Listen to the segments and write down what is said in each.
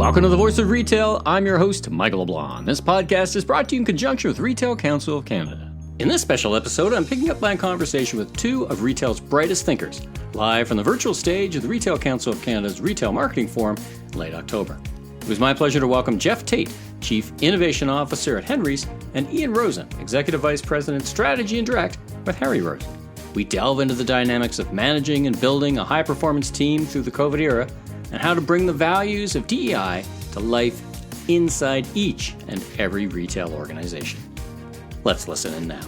Welcome to The Voice of Retail. I'm your host, Michael LeBlanc. This podcast is brought to you in conjunction with Retail Council of Canada. In this special episode, I'm picking up my conversation with two of retail's brightest thinkers, live from the virtual stage of the Retail Council of Canada's Retail Marketing Forum in late October. It was my pleasure to welcome Jeff Tate, Chief Innovation Officer at Henry's, and Ian Rosen, Executive Vice President, Strategy and Direct with Harry Rosen. We delve into the dynamics of managing and building a high-performance team through the COVID era, and how to bring the values of DEI to life inside each and every retail organization. Let's listen in now.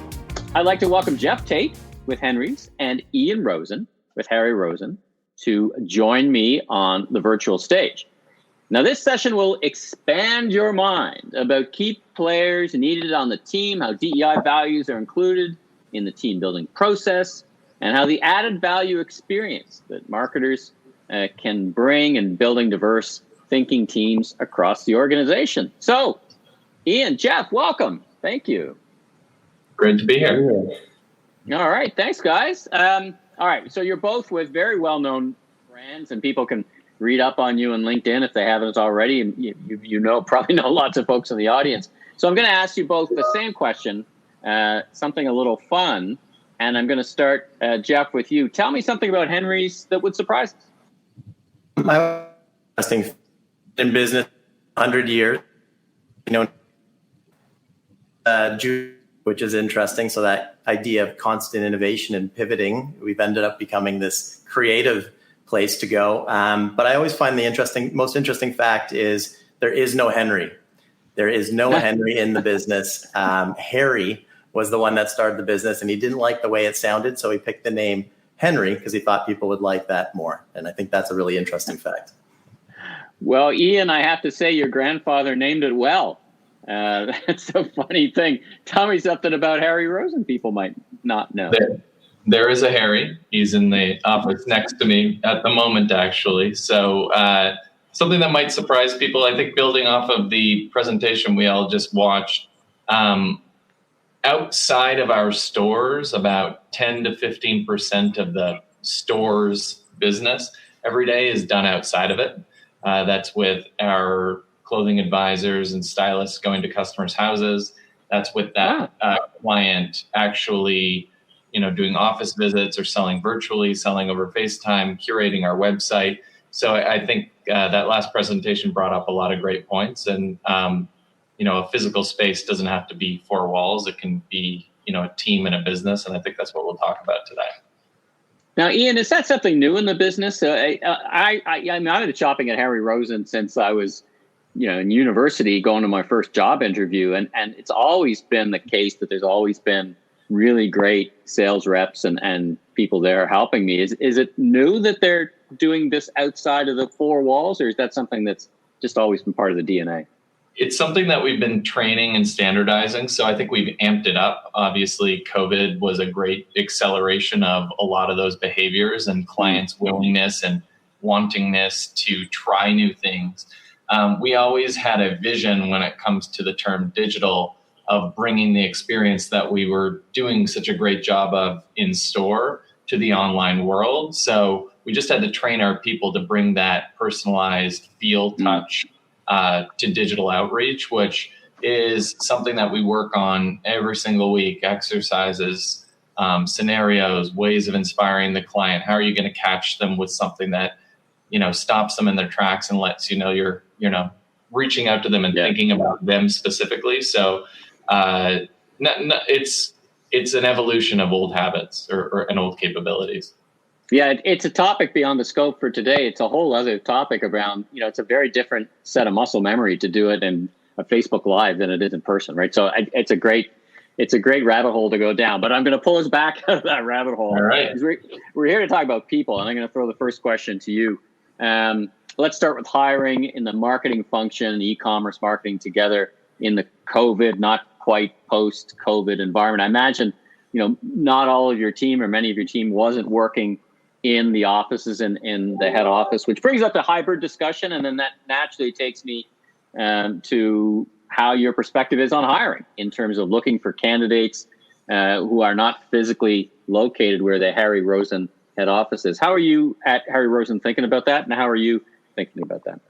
I'd like to welcome Jeff Tate with Henry's and Ian Rosen with Harry Rosen to join me on the virtual stage. Now, this session will expand your mind about key players needed on the team, how DEI values are included in the team building process, and how the added value experience that marketers can bring in building diverse thinking teams across the organization. So, Ian, Jeff, welcome. Thank you. Great to be here. All right. Thanks, guys. All right. So you're both with very well-known brands, and people can read up on you on LinkedIn if they haven't already. And you probably know lots of folks in the audience. So I'm going to ask you both the same question, something a little fun. And I'm going to start, Jeff, with you. Tell me something about Henry's that would surprise us. I'm investing in business 100 years, which is interesting. So that idea of constant innovation and pivoting, we've ended up becoming this creative place to go. But I always find the most interesting fact is there is no Henry. There is no Henry in the business. Harry was the one that started the business, and he didn't like the way it sounded, so he picked the name Henry because he thought people would like that more. And I think that's a really interesting fact. Well, Ian, I have to say your grandfather named it well. That's a funny thing. Tell me something about Harry Rosen people might not know. There is a Harry. He's in the office next to me at the moment, actually. So something that might surprise people, I think building off of the presentation we all just watched, outside of our stores, about 10 to 15% of the store's business every day is done outside of it. That's with our clothing advisors and stylists going to customers' houses. That's with that client actually, doing office visits or selling virtually, selling over FaceTime, curating our website. So I think that last presentation brought up a lot of great points. And a physical space doesn't have to be four walls. It can be, a team and a business. And I think that's what we'll talk about today. Now, Ian, is that something new in the business? I've been shopping at Harry Rosen since I was, in university going to my first job interview. And it's always been the case that there's always been really great sales reps and people there helping me. Is it new that they're doing this outside of the four walls, or is that something that's just always been part of the DNA? It's something that we've been training and standardizing. So I think we've amped it up. Obviously, COVID was a great acceleration of a lot of those behaviors and clients' willingness and wantingness to try new things. We always had a vision when it comes to the term digital of bringing the experience that we were doing such a great job of in store to the online world. So we just had to train our people to bring that personalized feel, touch, to digital outreach, which is something that we work on every single week. Exercises, scenarios, ways of inspiring the client. How are you going to catch them with something that, stops them in their tracks and lets you're, reaching out to them and thinking about them specifically. So it's an evolution of old habits and old capabilities. Yeah, it's a topic beyond the scope for today. It's a whole other topic around, it's a very different set of muscle memory to do it in a Facebook Live than it is in person, right? So it's a great rabbit hole to go down, but I'm going to pull us back out of that rabbit hole. All right. We're here to talk about people, and I'm going to throw the first question to you. Let's start with hiring in the marketing function and e-commerce marketing together in the COVID, not quite post-COVID environment. I imagine, not all of your team or many of your team wasn't working in the offices in the head office, which brings up the hybrid discussion. And then that naturally takes me to how your perspective is on hiring in terms of looking for candidates who are not physically located where the Harry Rosen head office is. How are you at Harry Rosen thinking about that? And how are you thinking about that?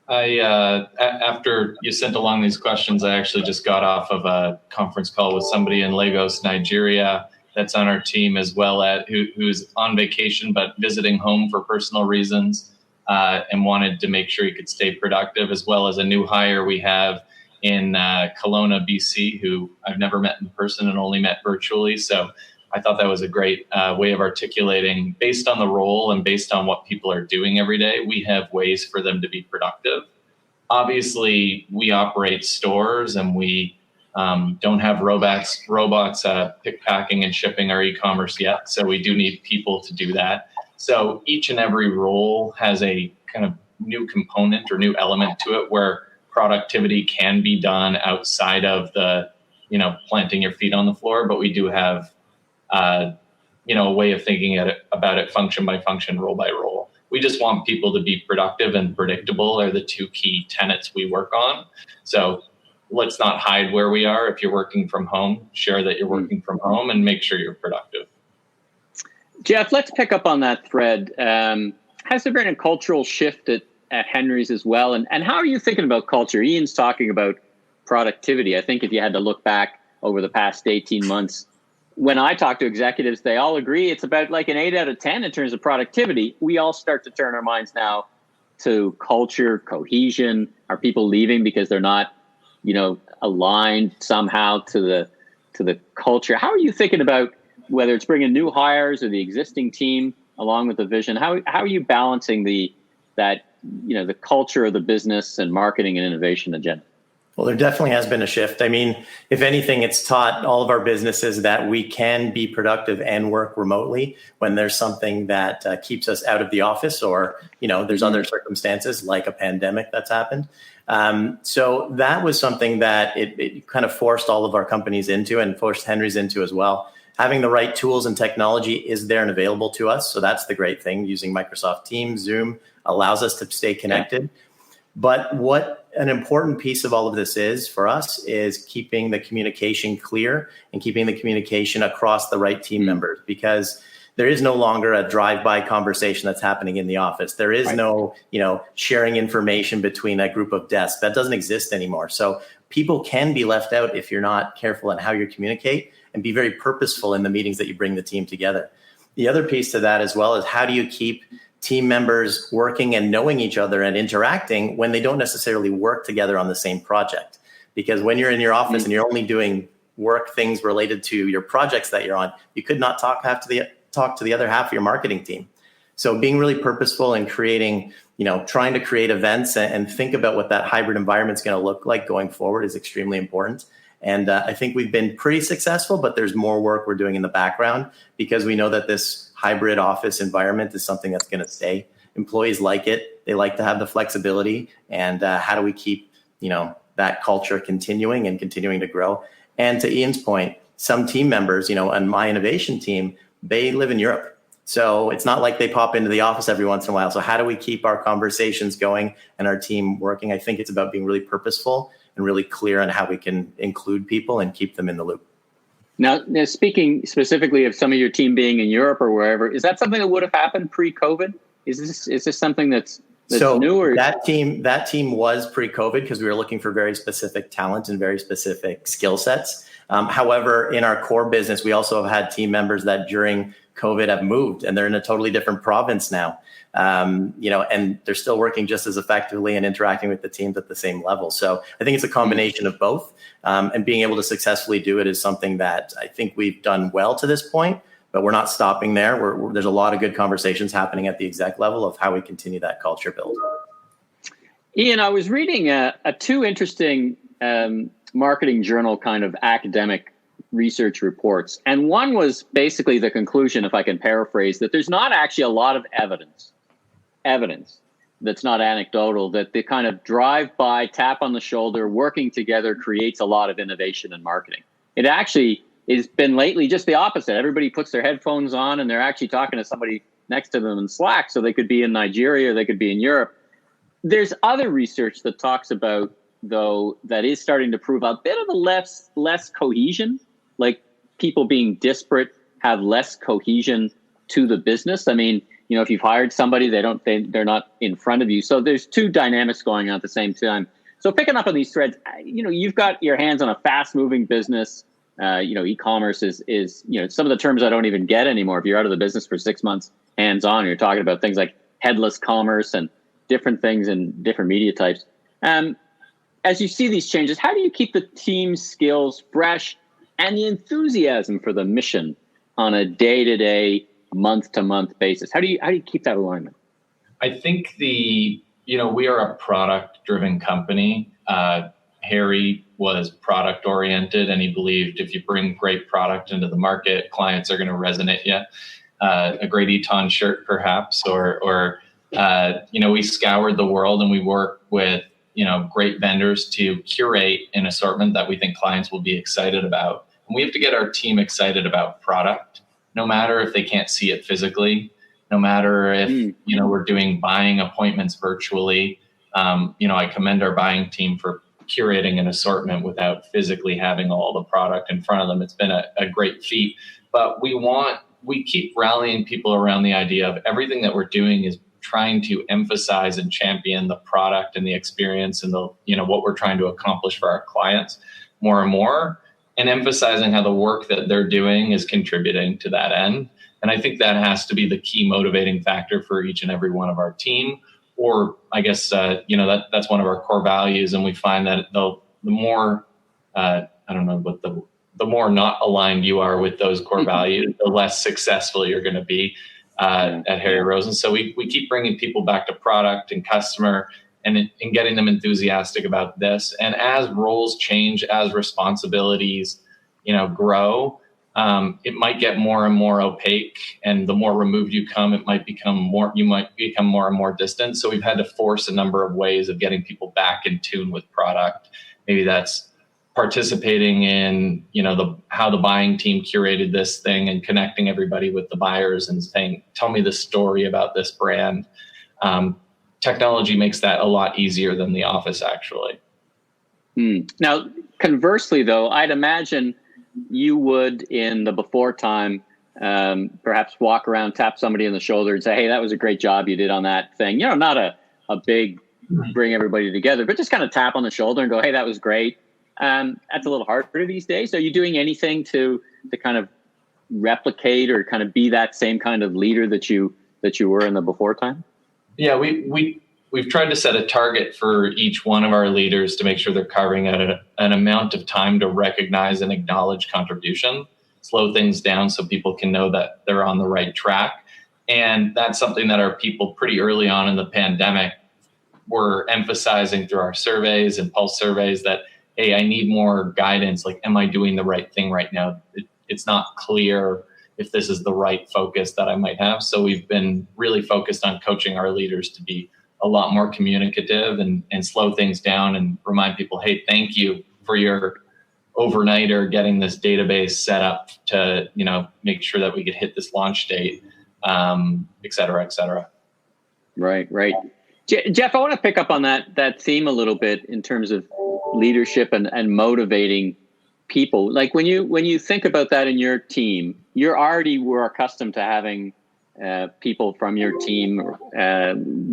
After you sent along these questions, I actually just got off of a conference call with somebody in Lagos, Nigeria, that's on our team as well, who's on vacation but visiting home for personal reasons, and wanted to make sure he could stay productive, as well as a new hire we have in Kelowna, BC, who I've never met in person and only met virtually. So I thought that was a great way of articulating, based on the role and based on what people are doing every day, we have ways for them to be productive. Obviously, we operate stores and we don't have robots pick, packing, and shipping our e-commerce yet. So we do need people to do that. So each and every role has a kind of new component or new element to it where productivity can be done outside of the, planting your feet on the floor. But we do have, a way of thinking about it function by function, role by role. We just want people to be productive and predictable are the two key tenets we work on. So let's not hide where we are. If you're working from home, share that you're working from home and make sure you're productive. Jeff, let's pick up on that thread. Has there been a cultural shift at Henry's as well? And how are you thinking about culture? Ian's talking about productivity. I think if you had to look back over the past 18 months, when I talk to executives, they all agree it's about like an 8 out of 10 in terms of productivity. We all start to turn our minds now to culture, cohesion. Are people leaving because they're not, aligned somehow to the culture? How are you thinking about whether it's bringing new hires or the existing team along with the vision? How are you balancing the culture of the business and marketing and innovation agenda? Well, there definitely has been a shift. I mean, if anything, it's taught all of our businesses that we can be productive and work remotely when there's something that keeps us out of the office, or, there's other circumstances like a pandemic that's happened. So that was something that it kind of forced all of our companies into, and forced Henry's into as well. Having the right tools and technology is there and available to us. So that's the great thing. Using Microsoft Teams, Zoom allows us to stay connected. Yeah. But what an important piece of all of this is for us is keeping the communication clear and keeping the communication across the right team members, because there is no longer a drive-by conversation that's happening in the office. There is no, sharing information between a group of desks. That doesn't exist anymore. So people can be left out if you're not careful in how you communicate, and be very purposeful in the meetings that you bring the team together. The other piece to that as well is, how do you keep team members working and knowing each other and interacting when they don't necessarily work together on the same project? Because when you're in your office and you're only doing things related to your projects that you're on, you could not talk to the other half of your marketing team. So being really purposeful and creating, trying to create events and think about what that hybrid environment is going to look like going forward is extremely important. And I think we've been pretty successful, but there's more work we're doing in the background, because we know that this hybrid office environment is something that's going to stay. Employees like it. They like to have the flexibility. And how do we keep, that culture continuing to grow? And to Ian's point, some team members, on my innovation team, they live in Europe. So it's not like they pop into the office every once in a while. So how do we keep our conversations going and our team working? I think it's about being really purposeful and really clear on how we can include people and keep them in the loop. Now, speaking specifically of some of your team being in Europe or wherever, is that something that would have happened pre-COVID? Is this something that's so new? Or? That team was pre-COVID, because we were looking for very specific talent and very specific skill sets. However, in our core business, we also have had team members that during COVID have moved, and they're in a totally different province now. And they're still working just as effectively and interacting with the teams at the same level. So I think it's a combination of both. And being able to successfully do it is something that I think we've done well to this point, but we're not stopping there. There's a lot of good conversations happening at the exec level of how we continue that culture build. Ian, I was reading two interesting marketing journal kind of academic research reports. And one was basically the conclusion, if I can paraphrase, that there's not actually a lot of evidence that's not anecdotal, that the kind of drive-by, tap on the shoulder, working together creates a lot of innovation in marketing. It actually has been lately just the opposite. Everybody puts their headphones on and they're actually talking to somebody next to them in Slack. So they could be in Nigeria or they could be in Europe. There's other research that talks about, though, that is starting to prove a bit of a less cohesion, like people being disparate have less cohesion to the business. I mean, if you've hired somebody, they're not in front of you. So there's two dynamics going on at the same time. So picking up on these threads, you've got your hands on a fast moving business. E-commerce is some of the terms I don't even get anymore. If you're out of the business for 6 months, hands on, you're talking about things like headless commerce and different things and different media types. As you see these changes, how do you keep the team's skills fresh and the enthusiasm for the mission on a day-to-day, month-to-month basis? How do you keep that alignment? I think we are a product-driven company. Harry was product-oriented, and he believed if you bring great product into the market, clients are going to resonate you. A great Eton shirt, perhaps, or we scoured the world and we work with great vendors to curate an assortment that we think clients will be excited about. And we have to get our team excited about product, no matter if they can't see it physically, no matter if, we're doing buying appointments virtually. I commend our buying team for curating an assortment without physically having all the product in front of them. It's been a great feat, but we keep rallying people around the idea of everything that we're doing is trying to emphasize and champion the product and the experience and what we're trying to accomplish for our clients more and more, and emphasizing how the work that they're doing is contributing to that end. And I think that has to be the key motivating factor for each and every one of our team. Or I guess, that's one of our core values. And we find that the more, the more not aligned you are with those core values, the less successful you're going to be at Harry Rosen. So we keep bringing people back to product and customer and getting them enthusiastic about this. And as roles change, as responsibilities, grow, it might get more and more opaque. And the more removed you come, you might become more and more distant. So we've had to force a number of ways of getting people back in tune with product. Maybe that's participating in, how the buying team curated this thing and connecting everybody with the buyers and saying, tell me the story about this brand. Technology makes that a lot easier than the office, actually. Now, conversely, though, I'd imagine you would, in the before time, perhaps walk around, tap somebody on the shoulder and say, hey, that was a great job you did on that thing. Not a big bring everybody together, but just kind of tap on the shoulder and go, hey, that was great. That's a little harder these days. Are you doing anything to kind of replicate or kind of be that same kind of leader that you were in the before time? Yeah, we've tried to set a target for each one of our leaders to make sure they're carving out an amount of time to recognize and acknowledge contribution, slow things down so people can know that they're on the right track. And that's something that our people pretty early on in the pandemic were emphasizing through our surveys and pulse surveys that, hey, I need more guidance. Like, am I doing the right thing right now? It's not clear if this is the right focus that I might have. So we've been really focused on coaching our leaders to be a lot more communicative and slow things down and remind people, hey, thank you for your overnighter getting this database set up to, make sure that we could hit this launch date, et cetera, et cetera. Right. Jeff, I want to pick up on that theme a little bit in terms of leadership and motivating people. Like when you think about that in your team, we're accustomed to having people from your team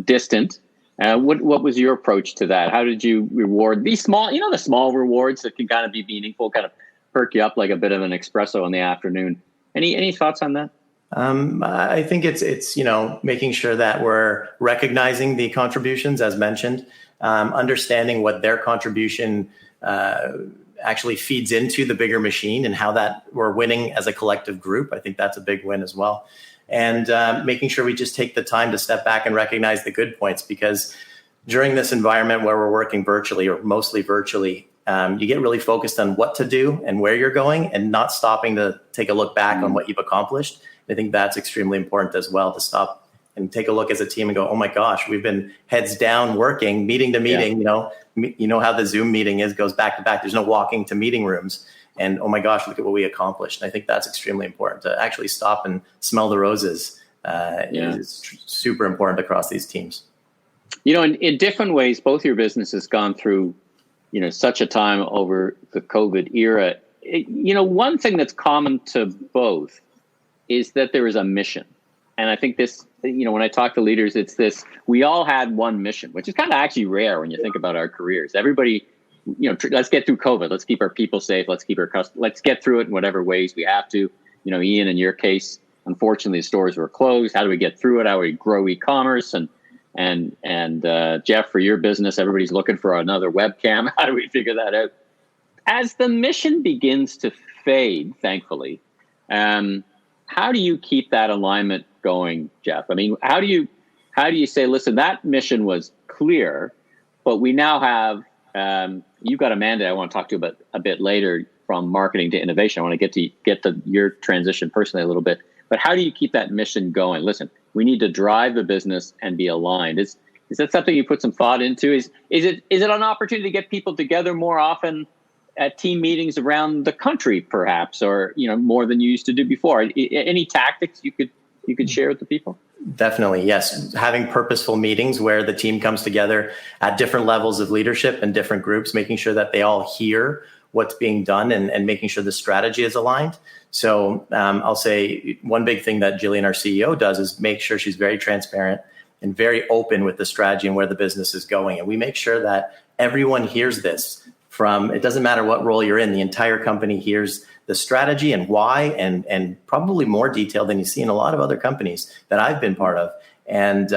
distant. What was your approach to that? How did you reward these small, the small rewards that can kind of be meaningful, kind of perk you up like a bit of an espresso in the afternoon? Any thoughts on that? I think it's making sure that we're recognizing the contributions as mentioned, understanding what their contribution actually feeds into the bigger machine and how that we're winning as a collective group. I think that's a big win as well. And making sure we just take the time to step back and recognize the good points, because during this environment where we're working virtually or mostly virtually, you get really focused on what to do and where you're going and not stopping to take a look back on what you've accomplished. I think that's extremely important as well, to stop and take a look as a team and go, oh my gosh, we've been heads down working, meeting to meeting, you know how the Zoom meeting goes back to back. There's no walking to meeting rooms. And oh my gosh, look at what we accomplished. And I think that's extremely important, to actually stop and smell the roses. Is super important across these teams. In different ways, both your businesses gone through, such a time over the COVID era. One thing that's common to both is that there is a mission. And I think this, when I talk to leaders, it's this, we all had one mission, which is kind of actually rare when you think about our careers. Everybody, let's get through COVID. Let's keep our people safe. Let's keep let's get through it in whatever ways we have to. Ian, in your case, unfortunately, the stores were closed. How do we get through it? How do we grow e-commerce? And Jeff, for your business, everybody's looking for another webcam. How do we figure that out? As the mission begins to fade, thankfully, how do you keep that alignment going, Jeff? I mean, how do you say, listen, that mission was clear, but we now have, you've got a mandate I want to talk to you about a bit later, from marketing to innovation. I want to get to your transition personally a little bit, but how do you keep that mission going? Listen, we need to drive the business and be aligned. Is that something you put some thought into? Is it an opportunity to get people together more often at team meetings around the country, perhaps, or more than you used to do before? Any tactics you could share with the people? Definitely, yes. Having purposeful meetings where the team comes together at different levels of leadership and different groups, making sure that they all hear what's being done and making sure the strategy is aligned. So I'll say one big thing that Jillian, our CEO, does is make sure she's very transparent and very open with the strategy and where the business is going. And we make sure that everyone hears this. It doesn't matter what role you're in, the entire company hears the strategy and why, and probably more detail than you see in a lot of other companies that I've been part of. And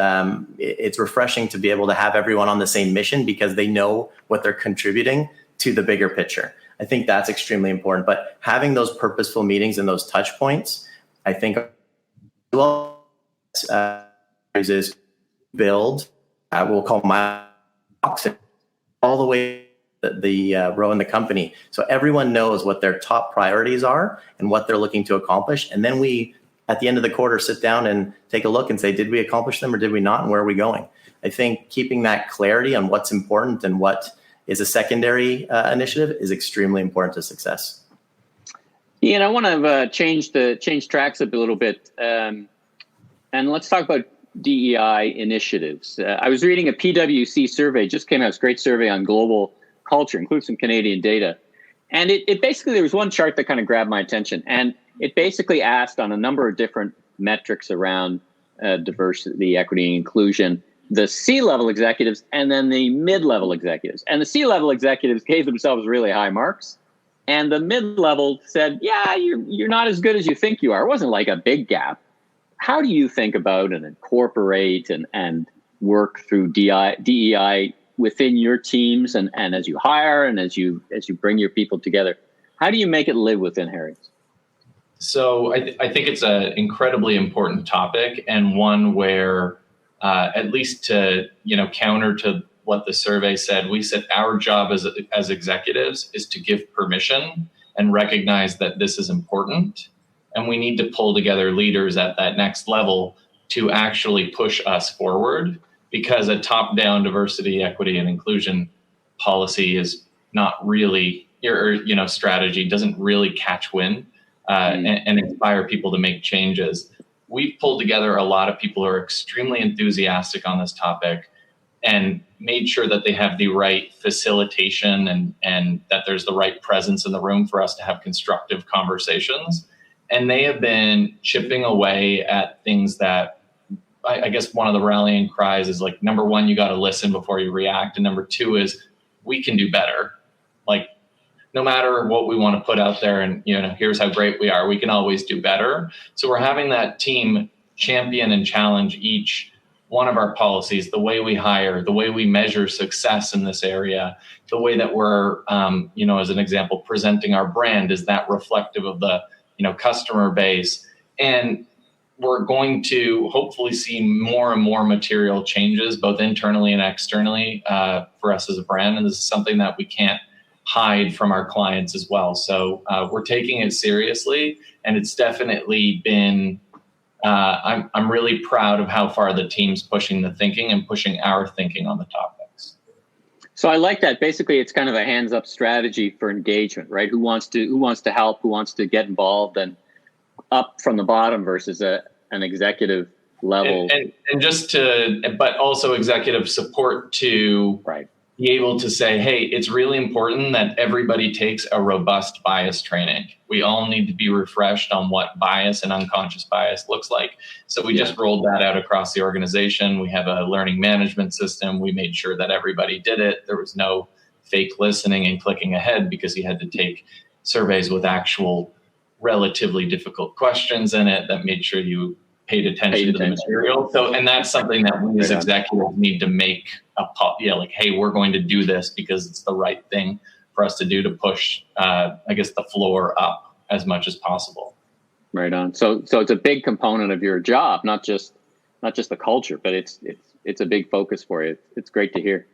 it's refreshing to be able to have everyone on the same mission because they know what they're contributing to the bigger picture. I think that's extremely important. But having those purposeful meetings and those touch points, I think, is build, we'll call my box all the way the row in the company. So everyone knows what their top priorities are and what they're looking to accomplish. And then we, at the end of the quarter, sit down and take a look and say, did we accomplish them or did we not? And where are we going? I think keeping that clarity on what's important and what is a secondary initiative is extremely important to success. Ian, I want to change tracks a little bit. And let's talk about DEI initiatives. I was reading a PwC survey, just came out. It's a great survey on global culture, includes some Canadian data. And it basically, there was one chart that kind of grabbed my attention. And it basically asked on a number of different metrics around diversity, equity, and inclusion, the C-level executives and then the mid-level executives. And the C-level executives gave themselves really high marks. And the mid-level said, yeah, you're not as good as you think you are. It wasn't like a big gap. How do you think about and incorporate and work through DEI within your teams and as you hire and as you bring your people together? How do you make it live within Harry's? So I think it's an incredibly important topic, and one where at least to counter to what the survey said, we said our job as executives is to give permission and recognize that this is important, and we need to pull together leaders at that next level to actually push us forward, because a top-down diversity, equity, and inclusion policy is not really, or strategy doesn't really catch wind and inspire people to make changes. We've pulled together a lot of people who are extremely enthusiastic on this topic and made sure that they have the right facilitation and that there's the right presence in the room for us to have constructive conversations. And they have been chipping away at things that I guess one of the rallying cries is like, number one, you got to listen before you react. And number two is we can do better. Like, no matter what we want to put out there and, here's how great we are, we can always do better. So we're having that team champion and challenge each one of our policies, the way we hire, the way we measure success in this area, the way that we're, as an example, presenting our brand. Is that reflective of the, customer base? And we're going to hopefully see more and more material changes, both internally and externally, for us as a brand. And this is something that we can't hide from our clients as well. So we're taking it seriously, and it's definitely been, I'm really proud of how far the team's pushing the thinking and pushing our thinking on the topics. So I like that. Basically, it's kind of a hands-up strategy for engagement, right? Who wants to help, who wants to get involved, and up from the bottom versus an executive level. And just but also executive support to right. be able to say, hey, it's really important that everybody takes a robust bias training. We all need to be refreshed on what bias and unconscious bias looks like. So we just rolled that out across the organization. We have a learning management system. We made sure that everybody did it. There was no fake listening and clicking ahead, because you had to take surveys with actual relatively difficult questions in it that made sure you paid attention to the material. So, and that's something that we as executives need to make like, hey, we're going to do this because it's the right thing for us to do to push, the floor up as much as possible. Right on. So it's a big component of your job, not just the culture, but it's a big focus for you. It's great to hear.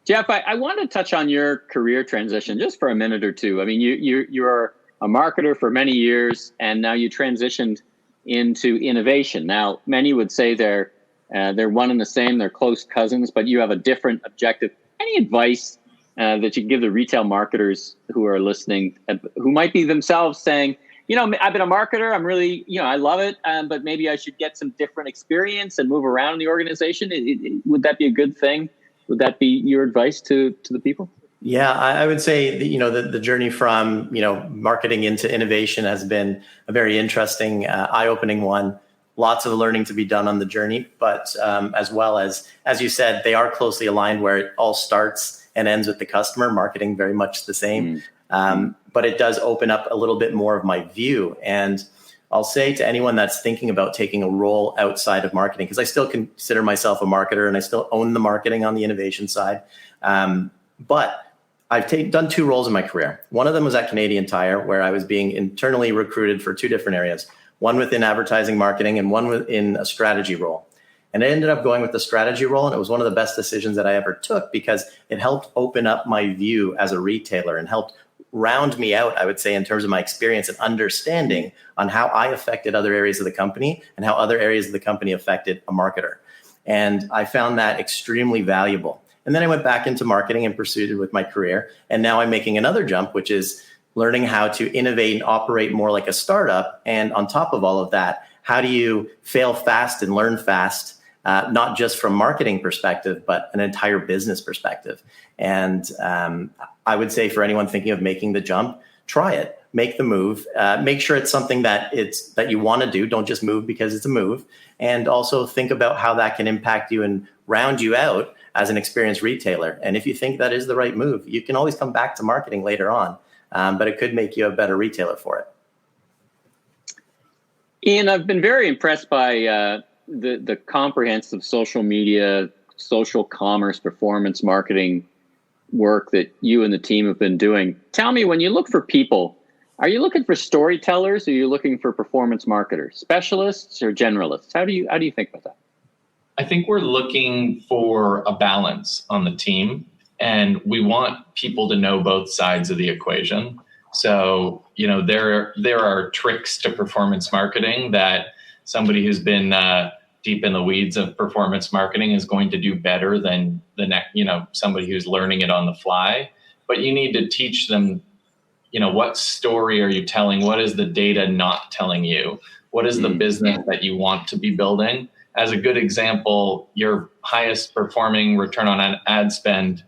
Jeff, I want to touch on your career transition just for a minute or two. I mean, you're a marketer for many years, and now you transitioned into innovation. Now, many would say they're one and the same, they're close cousins, but you have a different objective. Any advice that you can give the retail marketers who are listening, who might be themselves saying, I've been a marketer, I'm really, I love it, but maybe I should get some different experience and move around the organization? Would that be a good thing? Would that be your advice to the people? Yeah, I would say that, the journey from marketing into innovation has been a very interesting, eye-opening one. Lots of learning to be done on the journey, but as well as you said, they are closely aligned, where it all starts and ends with the customer. Marketing very much the same, but it does open up a little bit more of my view. And I'll say to anyone that's thinking about taking a role outside of marketing, because I still consider myself a marketer and I still own the marketing on the innovation side, but I've done 2 roles in my career. One of them was at Canadian Tire, where I was being internally recruited for 2 different areas, one within advertising marketing and one within a strategy role. And I ended up going with the strategy role, and it was one of the best decisions that I ever took, because it helped open up my view as a retailer and helped round me out, I would say, in terms of my experience and understanding on how I affected other areas of the company and how other areas of the company affected a marketer. And I found that extremely valuable. And then I went back into marketing and pursued it with my career. And now I'm making another jump, which is learning how to innovate and operate more like a startup. And on top of all of that, how do you fail fast and learn fast, not just from marketing perspective, but an entire business perspective. And I would say for anyone thinking of making the jump, try it, make the move, make sure it's something that you want to do. Don't just move because it's a move. And also think about how that can impact you and round you out as an experienced retailer. And if you think that is the right move, you can always come back to marketing later on, but it could make you a better retailer for it. Ian, I've been very impressed by the comprehensive social media, social commerce, performance marketing work that you and the team have been doing. Tell me, when you look for people, are you looking for storytellers, or are you looking for performance marketers, specialists or generalists? How do you think about that? I think we're looking for a balance on the team, and we want people to know both sides of the equation. So, there are tricks to performance marketing that somebody who's been deep in the weeds of performance marketing is going to do better than somebody who's learning it on the fly. But you need to teach them, what story are you telling? What is the data not telling you? What is the business that you want to be building? As a good example, your highest performing return on ad spend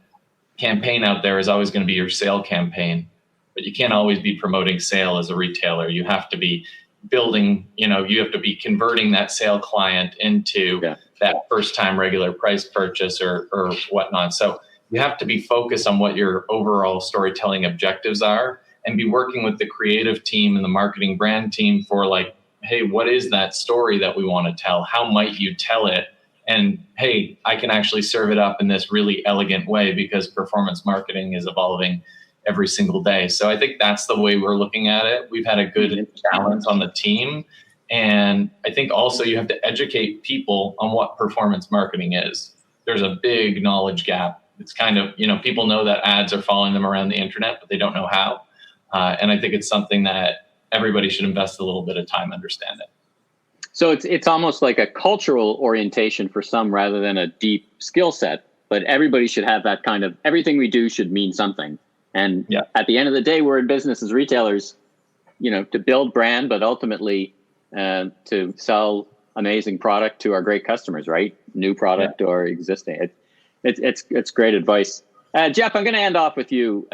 campaign out there is always going to be your sale campaign. But you can't always be promoting sale as a retailer. You have to be building, you have to be converting that sale client into that first time regular price purchase or whatnot. So you have to be focused on what your overall storytelling objectives are, and be working with the creative team and the marketing brand team for hey, what is that story that we want to tell? How might you tell it? And hey, I can actually serve it up in this really elegant way, because performance marketing is evolving every single day. So I think that's the way we're looking at it. We've had a good balance on the team. And I think also you have to educate people on what performance marketing is. There's a big knowledge gap. It's kind of, people know that ads are following them around the internet, but they don't know how. And I think it's something that everybody should invest a little bit of time understanding. So it's almost like a cultural orientation for some rather than a deep skill set, but everybody should have that kind of, everything we do should mean something. And at the end of the day, we're in business as retailers, to build brand, but ultimately to sell amazing product to our great customers, right? New product or existing. It's great advice. Jeff, I'm going to end off with you.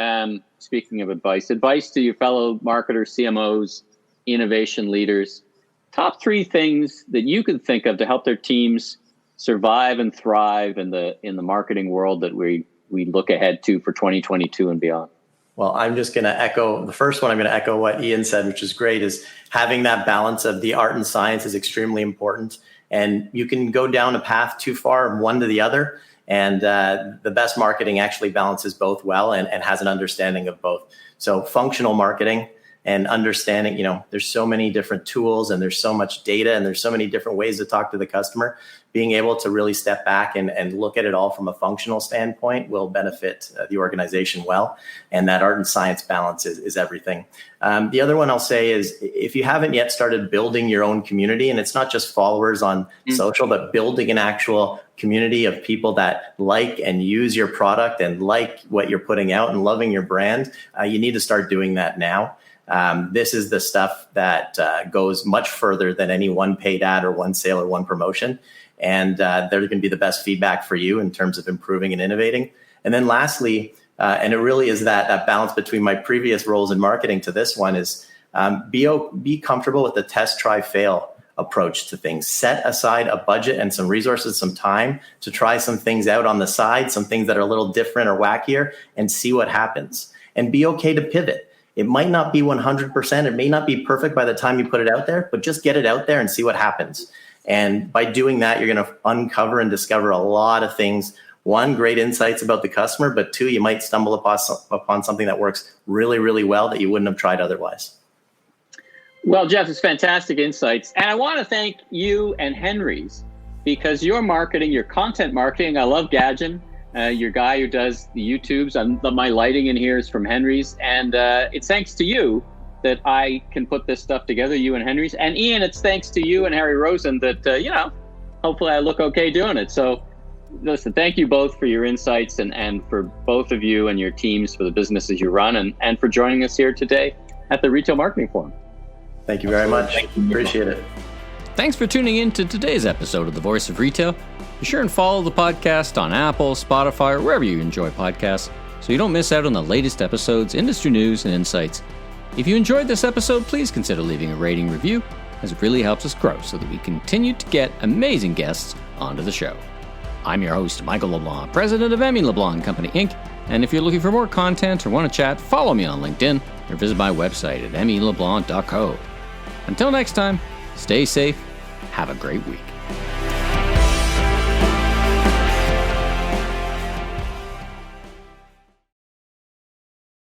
Speaking of advice to your fellow marketers, CMOs, innovation leaders, top 3 things that you can think of to help their teams survive and thrive in the marketing world that we look ahead to for 2022 and beyond. Well, I'm just going to echo the first one. I'm going to echo what Ian said, which is great, is having that balance of the art and science is extremely important. And you can go down a path too far from one to the other. And the best marketing actually balances both well and has an understanding of both. So functional marketing and understanding, there's so many different tools and there's so much data and there's so many different ways to talk to the customer. Being able to really step back and look at it all from a functional standpoint will benefit the organization well. And that art and science balance is everything. The other one I'll say is, if you haven't yet started building your own community, and it's not just followers on social, but building an actual community of people that like and use your product and like what you're putting out and loving your brand, you need to start doing that now. This is the stuff that goes much further than any one paid ad or one sale or one promotion. And they're going to be the best feedback for you in terms of improving and innovating. And then lastly, and it really is that balance between my previous roles in marketing to this one, is be comfortable with the test, try, fail approach to things. Set aside a budget and some resources, some time to try some things out on the side, some things that are a little different or wackier, and see what happens. And be okay to pivot. It might not be 100%. It may not be perfect by the time you put it out there, but just get it out there and see what happens. And by doing that, you're going to uncover and discover a lot of things. 1, great insights about the customer, but 2, you might stumble upon something that works really, really well that you wouldn't have tried otherwise. Well, Jeff, it's fantastic insights. And I want to thank you and Henry's, because your marketing, your content marketing, I love Gadgen, your guy who does the YouTubes. My lighting in here is from Henry's. And it's thanks to you that I can put this stuff together, you and Henry's. And Ian, it's thanks to you and Harry Rosen that, hopefully I look okay doing it. So listen, thank you both for your insights and for both of you and your teams for the businesses you run and for joining us here today at the Retail Marketing Forum. Thank you very much. Appreciate it. Thanks for tuning in to today's episode of The Voice of Retail. Be sure and follow the podcast on Apple, Spotify, or wherever you enjoy podcasts so you don't miss out on the latest episodes, industry news, and insights. If you enjoyed this episode, please consider leaving a rating review, as it really helps us grow so that we continue to get amazing guests onto the show. I'm your host, Michael LeBlanc, president of Emmy LeBlanc Company, Inc. And if you're looking for more content or want to chat, follow me on LinkedIn or visit my website at emmyleblanc.co. Until next time, stay safe, have a great week.